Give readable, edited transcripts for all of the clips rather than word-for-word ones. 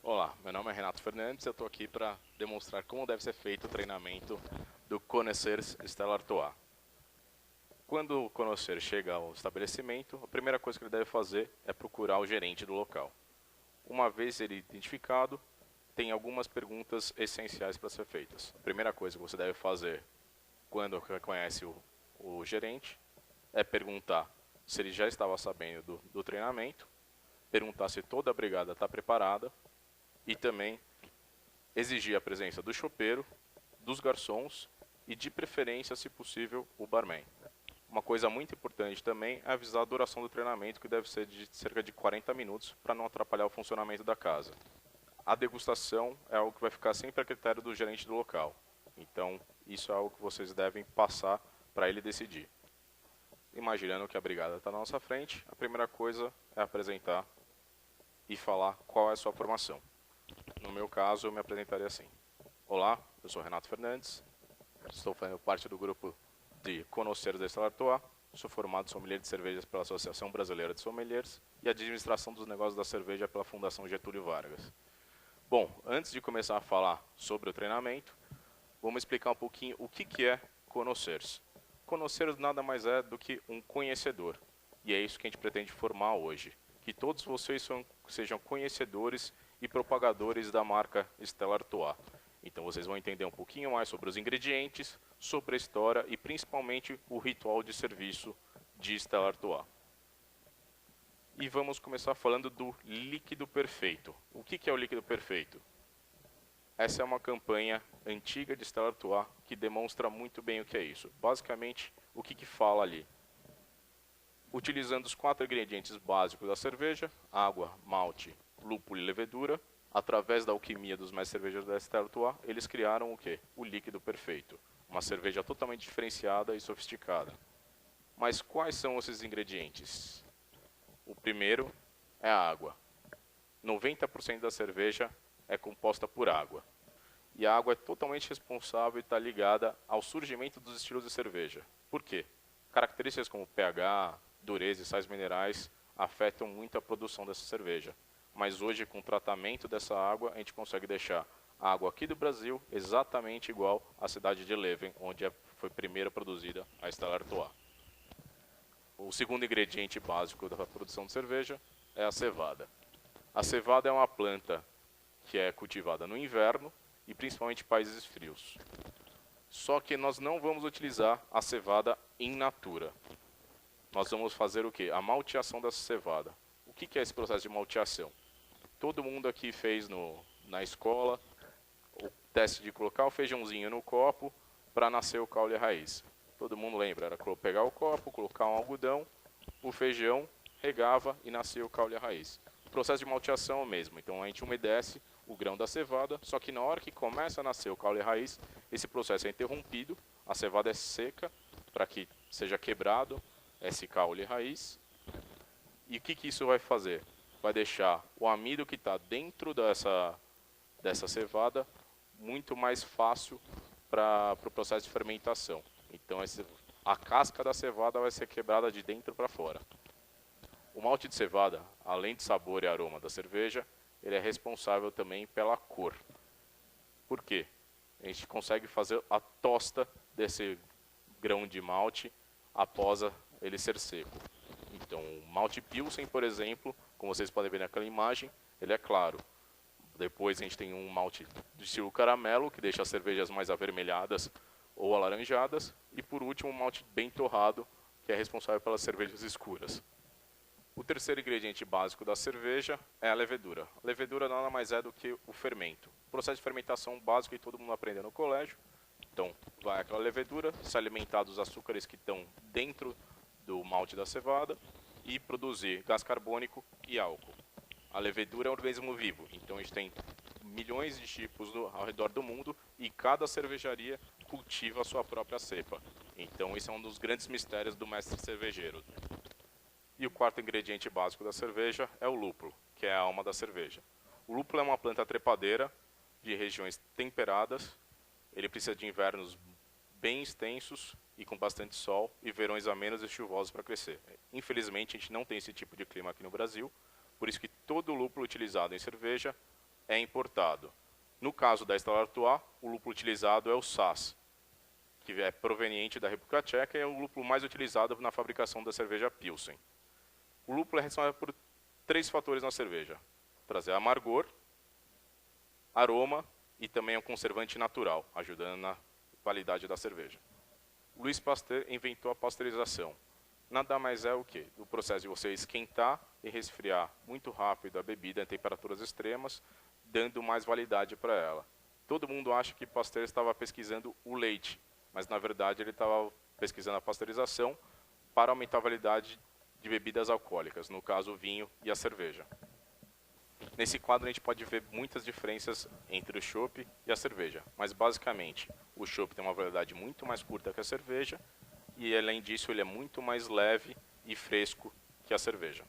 Olá, meu nome é Renato Fernandes e eu estou aqui para demonstrar como deve ser feito o treinamento do Conhecer Stella Artois. Quando o conhecer chega ao estabelecimento, a primeira coisa que ele deve fazer é procurar o gerente do local. Uma vez ele identificado, tem algumas perguntas essenciais para ser feitas. A primeira coisa que você deve fazer quando reconhece o gerente é perguntar se ele já estava sabendo do treinamento, perguntar se toda a brigada está preparada e também exigir a presença do chopeiro, dos garçons e, de preferência, se possível, o barman. Uma coisa muito importante também é avisar a duração do treinamento, que deve ser de cerca de 40 minutos, para não atrapalhar o funcionamento da casa. A degustação é algo que vai ficar sempre a critério do gerente do local. Então, isso é algo que vocês devem passar para ele decidir. Imaginando que a brigada está na nossa frente, a primeira coisa é apresentar e falar qual é a sua formação. No meu caso, eu me apresentaria assim. Olá, eu sou Renato Fernandes, estou fazendo parte do grupo de Conhecer da Stella Artois, sou formado sommelier de cervejas pela Associação Brasileira de Sommeliers e administração dos negócios da cerveja pela Fundação Getúlio Vargas. Bom, antes de começar a falar sobre o treinamento, vamos explicar um pouquinho o que é conhecer. Conhecer nada mais é do que um conhecedor, e é isso que a gente pretende formar hoje. Que todos vocês sejam conhecedores e propagadores da marca Stella Artois. Então vocês vão entender um pouquinho mais sobre os ingredientes, sobre a história e principalmente o ritual de serviço de Stella Artois. E vamos começar falando do líquido perfeito. O que é o líquido perfeito? Essa é uma campanha antiga de Stella Artois que demonstra muito bem o que é isso. Basicamente, o que fala ali? Utilizando os 4 ingredientes básicos da cerveja, água, malte, lúpulo e levedura, através da alquimia dos mestres cervejeiros da Stella Artois, eles criaram o quê? O líquido perfeito. Uma cerveja totalmente diferenciada e sofisticada. Mas quais são esses ingredientes? O primeiro é a água. 90% da cerveja é composta por água. E a água é totalmente responsável e está ligada ao surgimento dos estilos de cerveja. Por quê? Características como pH, dureza e sais minerais afetam muito a produção dessa cerveja. Mas hoje, com o tratamento dessa água, a gente consegue deixar a água aqui do Brasil exatamente igual à cidade de Leven, onde foi primeiro produzida a Stella Artois. O segundo ingrediente básico da produção de cerveja é a cevada. A cevada é uma planta que é cultivada no inverno e principalmente em países frios. Só que nós não vamos utilizar a cevada in natura. Nós vamos fazer o quê? A malteação dessa cevada. O que é esse processo de malteação? Todo mundo aqui fez na escola o teste de colocar o feijãozinho no copo para nascer o caule raiz. Todo mundo lembra, era pegar o copo, colocar um algodão, o feijão, regava e nascia o caule raiz. O processo de malteação é o mesmo, então a gente umedece o grão da cevada, só que na hora que começa a nascer o caule raiz, esse processo é interrompido, a cevada é seca para que seja quebrado esse caule raiz. E o que isso vai fazer? Vai deixar o amido que está dentro dessa cevada muito mais fácil para o processo de fermentação. Então a casca da cevada vai ser quebrada de dentro para fora. O malte de cevada, além de sabor e aroma da cerveja, ele é responsável também pela cor. Por quê? A gente consegue fazer a tosta desse grão de malte após ele ser seco. Então, o malte Pilsen, por exemplo, como vocês podem ver naquela imagem, ele é claro. Depois a gente tem um malte de estilo caramelo, que deixa as cervejas mais avermelhadas ou alaranjadas. E por último, um malte bem torrado, que é responsável pelas cervejas escuras. O terceiro ingrediente básico da cerveja é a levedura. A levedura nada mais é do que o fermento. O processo de fermentação básico que todo mundo aprende no colégio. Então, vai aquela levedura se alimentar dos açúcares que estão dentro do malte da cevada e produzir gás carbônico e álcool. A levedura é um organismo vivo, então a gente tem milhões de tipos ao redor do mundo e cada cervejaria cultiva a sua própria cepa. Então esse é um dos grandes mistérios do mestre cervejeiro. E o quarto ingrediente básico da cerveja é o lúpulo, que é a alma da cerveja. O lúpulo é uma planta trepadeira de regiões temperadas. Ele precisa de invernos bem extensos e com bastante sol e verões amenos e chuvosos para crescer. Infelizmente, a gente não tem esse tipo de clima aqui no Brasil, por isso que todo o lúpulo utilizado em cerveja é importado. No caso da Stella Artois, o lúpulo utilizado é o Saaz, que é proveniente da República Tcheca e é o lúpulo mais utilizado na fabricação da cerveja Pilsen. O lúpulo é responsável por 3 fatores na cerveja: trazer amargor, aroma e também é um conservante natural, ajudando na qualidade da cerveja. Louis Pasteur inventou a pasteurização. Nada mais é o que? O processo de você esquentar e resfriar muito rápido a bebida em temperaturas extremas, dando mais validade para ela. Todo mundo acha que Pasteur estava pesquisando o leite, mas na verdade ele estava pesquisando a pasteurização para aumentar a validade de bebidas alcoólicas, no caso o vinho e a cerveja. Nesse quadro a gente pode ver muitas diferenças entre o chopp e a cerveja, mas basicamente o chopp tem uma validade muito mais curta que a cerveja e além disso ele é muito mais leve e fresco que a cerveja.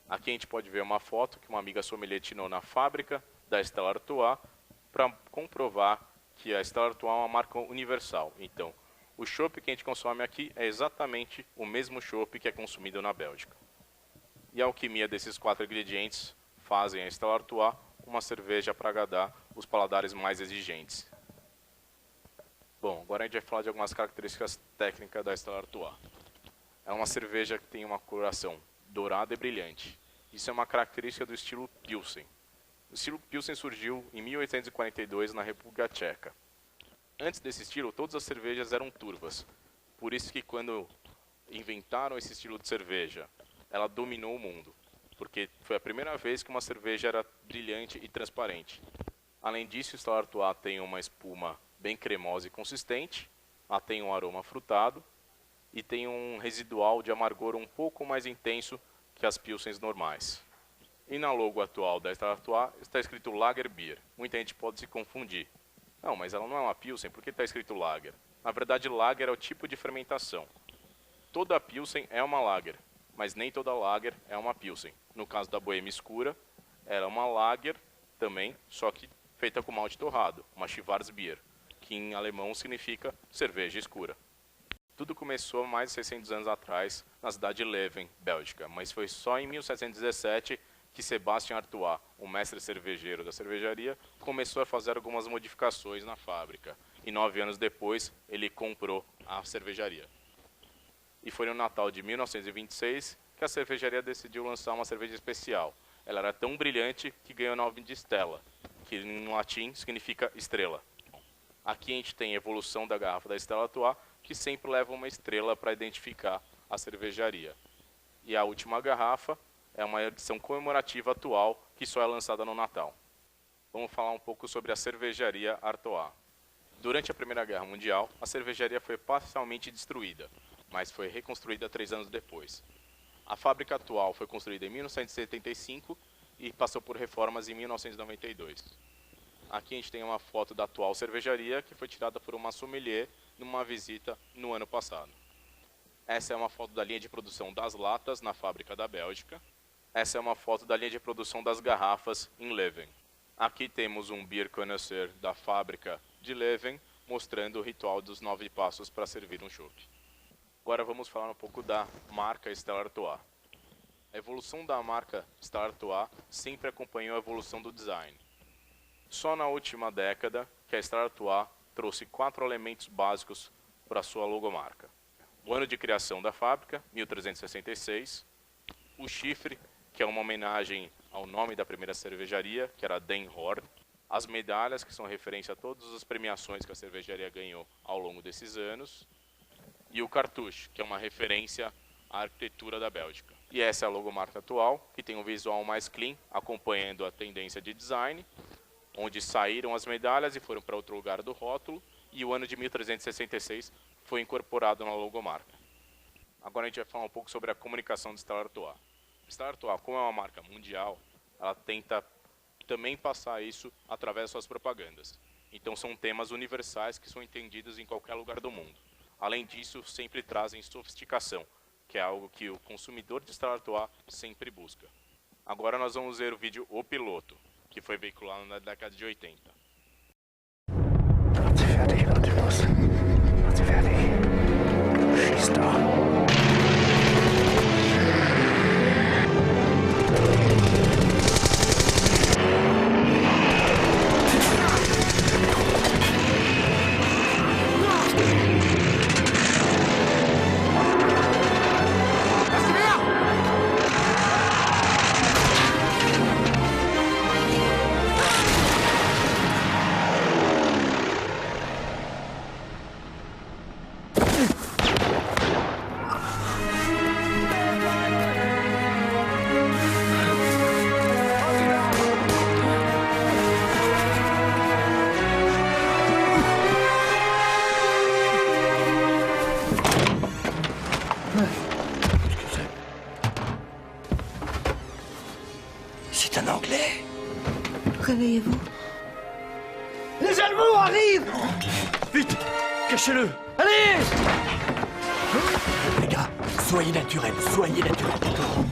Aqui a gente pode ver uma foto que uma amiga sommelier tirou na fábrica da Stella Artois para comprovar que a Stella Artois é uma marca universal. Então, o chopp que a gente consome aqui é exatamente o mesmo chopp que é consumido na Bélgica. E a alquimia desses 4 ingredientes fazem a Stella Artois uma cerveja para agradar os paladares mais exigentes. Bom, agora a gente vai falar de algumas características técnicas da Stella Artois. É uma cerveja que tem uma coloração dourada e brilhante. Isso é uma característica do estilo Pilsen. O estilo Pilsen surgiu em 1842 na República Tcheca. Antes desse estilo, todas as cervejas eram turvas. Por isso que quando inventaram esse estilo de cerveja, ela dominou o mundo. Porque foi a primeira vez que uma cerveja era brilhante e transparente. Além disso, o Stella Artois tem uma espuma bem cremosa e consistente. Ela tem um aroma frutado. E tem um residual de amargor um pouco mais intenso que as Pilsens normais. E na logo atual da Stella Artois está escrito Lager Beer. Muita gente pode se confundir. Não, mas ela não é uma Pilsen, por que está escrito Lager? Na verdade, Lager é o tipo de fermentação. Toda Pilsen é uma Lager, mas nem toda Lager é uma Pilsen. No caso da Bohemia Escura, ela é uma Lager também, só que feita com malte torrado, uma Schwarzbier, que em alemão significa cerveja escura. Tudo começou mais de 600 anos atrás, na cidade de Leuven, Bélgica, mas foi só em 1717 que Sebastian Artois, o mestre cervejeiro da cervejaria, começou a fazer algumas modificações na fábrica. E 9 anos depois, ele comprou a cervejaria. E foi no Natal de 1926 que a cervejaria decidiu lançar uma cerveja especial. Ela era tão brilhante que ganhou o nome de Stella, que em latim significa estrela. Aqui a gente tem a evolução da garrafa da Stella Artois, que sempre leva uma estrela para identificar a cervejaria. E a última garrafa é uma edição comemorativa atual que só é lançada no Natal. Vamos falar um pouco sobre a cervejaria Artois. Durante a Primeira Guerra Mundial, a cervejaria foi parcialmente destruída, mas foi reconstruída 3 anos depois. A fábrica atual foi construída em 1975 e passou por reformas em 1992. Aqui a gente tem uma foto da atual cervejaria que foi tirada por uma sommelier numa visita no ano passado. Essa é uma foto da linha de produção das latas na fábrica da Bélgica. Essa é uma foto da linha de produção das garrafas em Leuven. Aqui temos um beer connoisseur da fábrica de Leuven, mostrando o ritual dos 9 passos para servir um chopp. Agora vamos falar um pouco da marca Stella Artois. A evolução da marca Stella Artois sempre acompanhou a evolução do design. Só na última década que a Stella Artois trouxe 4 elementos básicos para sua logomarca. O ano de criação da fábrica, 1366, o chifre, que é uma homenagem ao nome da primeira cervejaria, que era Den Horn, as medalhas, que são referência a todas as premiações que a cervejaria ganhou ao longo desses anos, e o cartouche, que é uma referência à arquitetura da Bélgica. E essa é a logomarca atual, que tem um visual mais clean, acompanhando a tendência de design, onde saíram as medalhas e foram para outro lugar do rótulo, e o ano de 1366 foi incorporado na logomarca. Agora a gente vai falar um pouco sobre a comunicação de Stella Artois. Stella Artois, como é uma marca mundial, ela tenta também passar isso através das suas propagandas. Então são temas universais que são entendidos em qualquer lugar do mundo. Além disso, sempre trazem sofisticação, que é algo que o consumidor de Stella Artois sempre busca. Agora nós vamos ver o vídeo O Piloto, que foi veiculado na década de 80. Fertig, Leute, los. Macht's fertig. Schieß doch. Réveillez-vous. Les Allemands arrivent! Vite! Cachez-le! Allez! Les gars, soyez naturels, d'accord?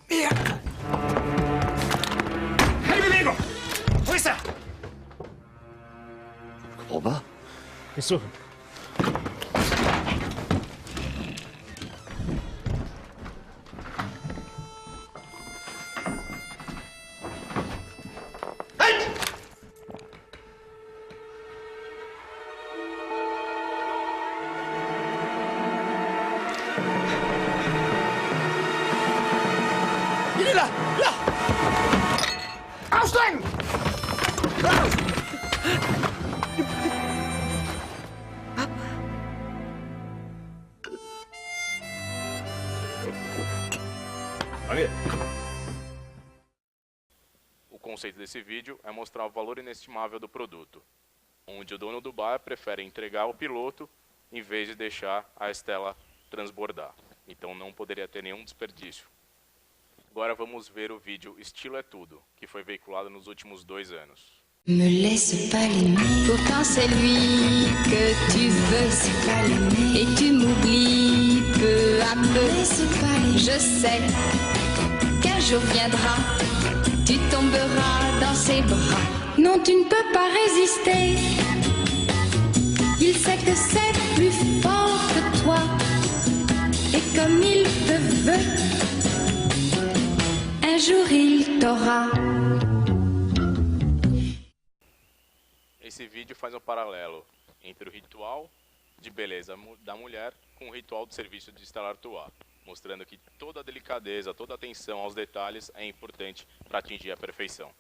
Merde! Allez, Diego! Où est ça? Je comprends pas. Isso. Il est là! Là! Einstein! O conceito desse vídeo é mostrar o valor inestimável do produto, onde o dono do bar prefere entregar ao piloto em vez de deixar a Stella transbordar. Então não poderia ter nenhum desperdício. Agora vamos ver o vídeo Estilo é Tudo, que foi veiculado nos últimos 2 anos. Me laisse pas l'aimer, pourtant c'est lui que tu veux, c'est pas l'aimer, et tu m'oublies peu à peu, c'est pas l'aimer. Je sais qu'un jour viendra, tu tomberas dans ses bras. Non, tu ne peux pas résister, il sait que c'est plus fort que toi, et comme il te veut, un jour il t'aura. Esse vídeo faz um paralelo entre o ritual de beleza da mulher com o ritual de serviço de Stella Artois, mostrando que toda a delicadeza, toda a atenção aos detalhes é importante para atingir a perfeição.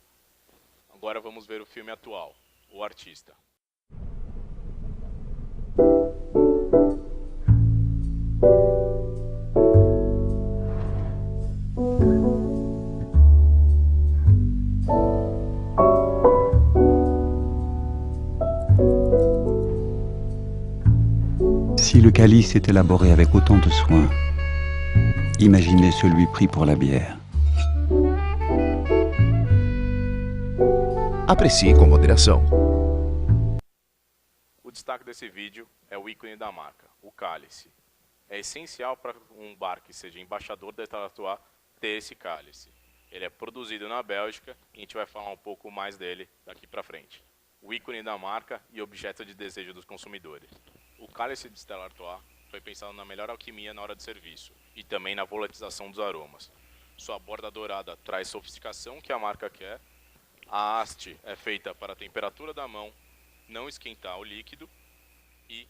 Agora vamos ver o filme atual, O Artista. Si le calice est élaboré avec autant de soin, imaginez celui pris pour la bière. Aprecie com moderação. O destaque desse vídeo é o ícone da marca, o cálice. É essencial para um bar que seja embaixador da Stella Artois ter esse cálice. Ele é produzido na Bélgica e a gente vai falar um pouco mais dele daqui para frente. O ícone da marca e objeto de desejo dos consumidores. O cálice de Stella Artois foi pensado na melhor alquimia na hora de serviço e também na volatilização dos aromas. Sua borda dourada traz sofisticação que a marca quer. A haste é feita para a temperatura da mão não esquentar o líquido e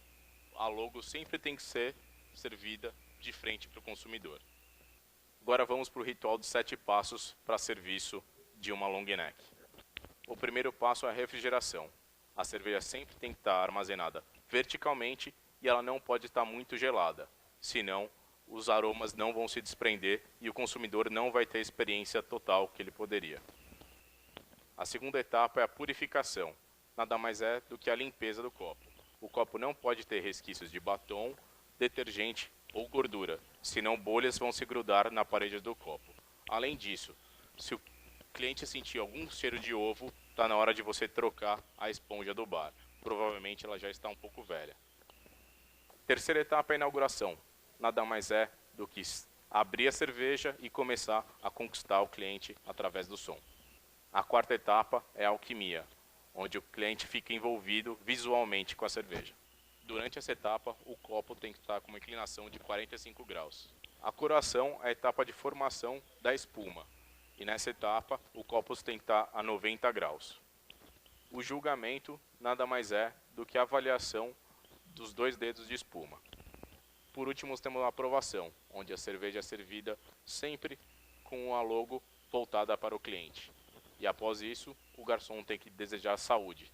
a logo sempre tem que ser servida de frente para o consumidor. Agora vamos para o ritual de 7 passos para serviço de uma long neck. O primeiro passo é a refrigeração. A cerveja sempre tem que estar armazenada verticalmente e ela não pode estar muito gelada, senão os aromas não vão se desprender e o consumidor não vai ter a experiência total que ele poderia. A segunda etapa é a purificação, nada mais é do que a limpeza do copo. O copo não pode ter resquícios de batom, detergente ou gordura, senão bolhas vão se grudar na parede do copo. Além disso, se o cliente sentir algum cheiro de ovo, está na hora de você trocar a esponja do bar. Provavelmente ela já está um pouco velha. Terceira etapa é a inauguração. Nada mais é do que abrir a cerveja e começar a conquistar o cliente através do som. A quarta etapa é a alquimia, onde o cliente fica envolvido visualmente com a cerveja. Durante essa etapa, o copo tem que estar com uma inclinação de 45 graus. A coroação é a etapa de formação da espuma, e nessa etapa o copo tem que estar a 90 graus. O julgamento nada mais é do que a avaliação dos 2 dedos de espuma. Por último, temos a aprovação, onde a cerveja é servida sempre com a logo voltada para o cliente. E após isso, o garçom tem que desejar saúde.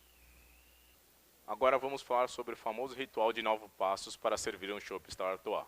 Agora vamos falar sobre o famoso ritual de 9 passos para servir um chopp Stella Artois.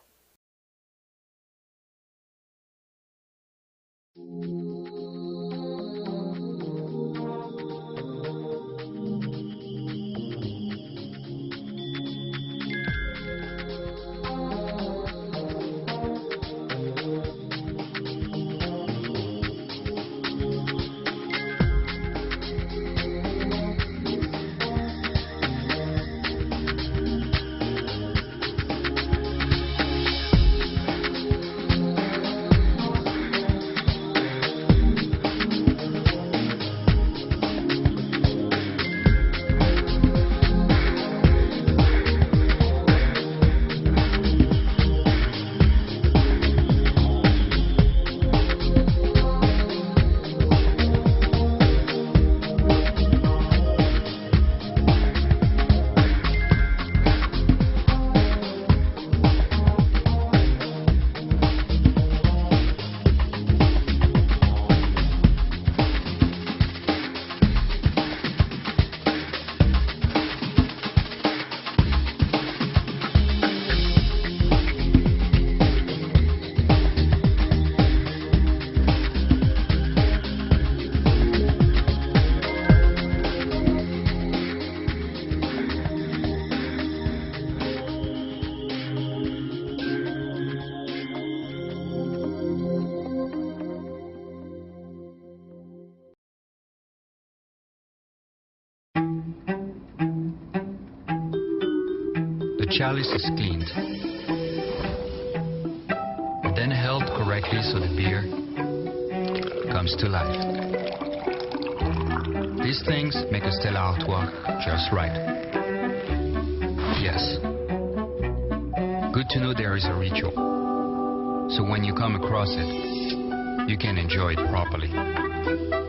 chalice is cleaned, then held correctly so the beer comes to life. These things make a Stella Artois just right. Yes. Good to know there is a ritual, so when you come across it, you can enjoy it properly.